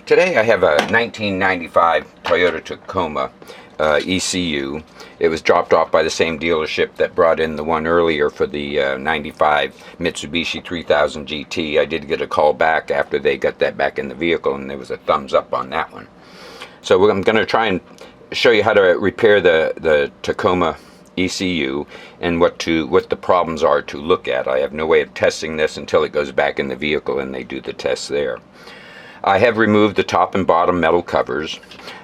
Today I have a 1995 Toyota Tacoma ECU. It was dropped off by the same dealership that brought in the one earlier for the 95 Mitsubishi 3000 GT. I did get a call back after they got that back in the vehicle, and there was a thumbs up on that one. So I'm going to try and show you how to repair the Tacoma ECU and what the problems are to look at. I have no way of testing this until it goes back in the vehicle and they do the tests there. I have removed the top and bottom metal covers.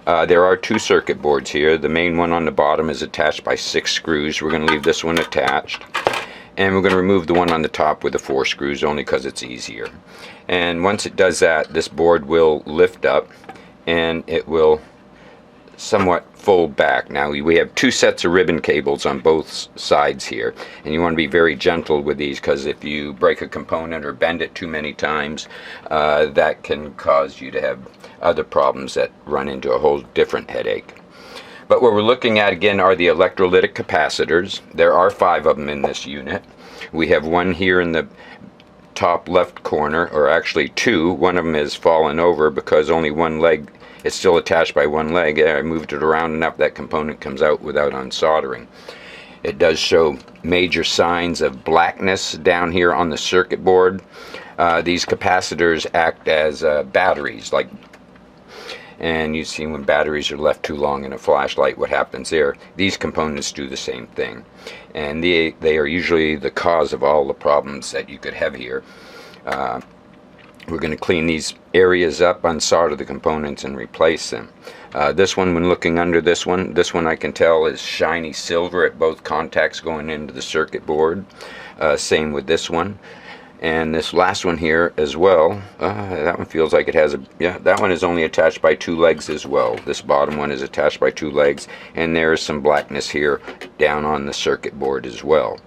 There are two circuit boards here. The main one on the bottom is attached by 6 screws. We're going to leave this one attached. And we're going to remove the one on the top with the 4 screws only because it's easier. And once it does that, this board will lift up and it will somewhat fold back. Now we have 2 sets of ribbon cables on both sides here, and you want to be very gentle with these, because if you break a component or bend it too many times, that can cause you to have other problems that run into a whole different headache. But what we're looking at again are the electrolytic capacitors. There are 5 of them in this unit. We have one here in the top left corner, or actually 2. One of them is fallen over because only one leg, it's still attached by one leg. I moved it around enough that component comes out without unsoldering. It does show major signs of blackness down here on the circuit board. These capacitors act as batteries, and you see when batteries are left too long in a flashlight what happens there. These components do the same thing, and they are usually the cause of all the problems that you could have here. We're going to clean these areas up, unsolder the components, and replace them. This one, when looking under this one I can tell is shiny silver at both contacts going into the circuit board. Same with this one. And this last one here as well, that one feels like it has that one is only attached by 2 legs as well. This bottom one is attached by 2 legs, and there is some blackness here down on the circuit board as well.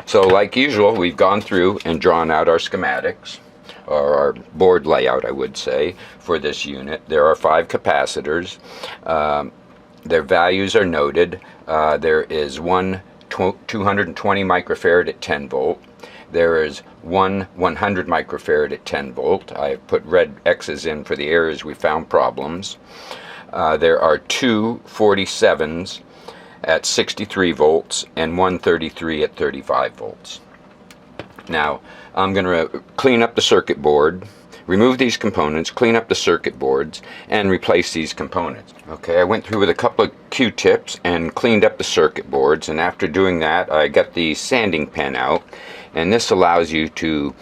So like usual, we've gone through and drawn out our schematics, or our board layout, I would say, for this unit. There are 5 capacitors. Their values are noted. There is one 220 microfarad at 10 volt. There is one 100 microfarad at 10 volt. I've put red X's in for the areas we found problems. There are 2 47s at 63 volts and 133 at 35 volts. Now, I'm going to clean up the circuit board, remove these components, clean up the circuit boards, and replace these components. Okay, I went through with a couple of Q-tips and cleaned up the circuit boards, and after doing that, I got the sanding pen out, and this allows you to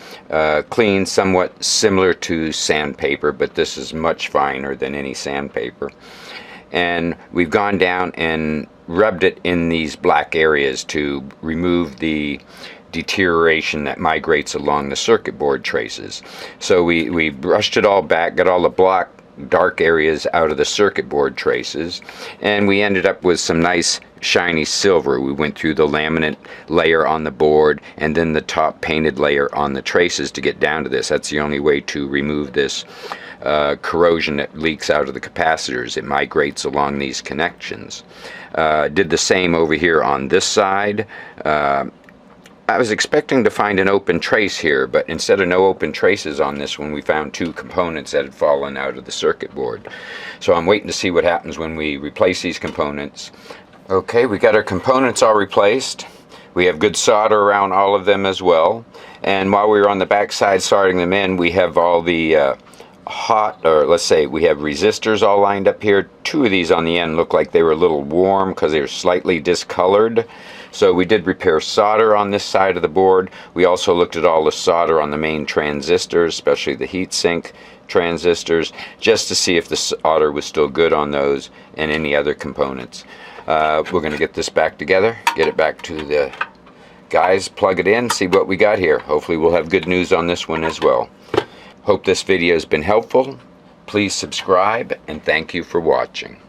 clean somewhat similar to sandpaper, but this is much finer than any sandpaper. And we've gone down and rubbed it in these black areas to remove the deterioration that migrates along the circuit board traces. So we brushed it all back, got all the black dark areas out of the circuit board traces, and we ended up with some nice shiny silver. We went through the laminate layer on the board and then the top painted layer on the traces to get down to this. That's the only way to remove this corrosion that leaks out of the capacitors. It migrates along these connections. Did the same over here on this side. I was expecting to find an open trace here, but instead of no open traces on this one, we found 2 components that had fallen out of the circuit board. So I'm waiting to see what happens when we replace these components. Okay, we got our components all replaced. We have good solder around all of them as well. And while we were on the back side soldering them in, we have all the let's say we have resistors all lined up here. 2 of these on the end look like they were a little warm because they were slightly discolored. So we did repair solder on this side of the board. We also looked at all the solder on the main transistors, especially the heatsink transistors, just to see if the solder was still good on those and any other components. We're going to get this back together, get it back to the guys, plug it in, see what we got here. Hopefully we'll have good news on this one as well. Hope this video has been helpful. Please subscribe, and thank you for watching.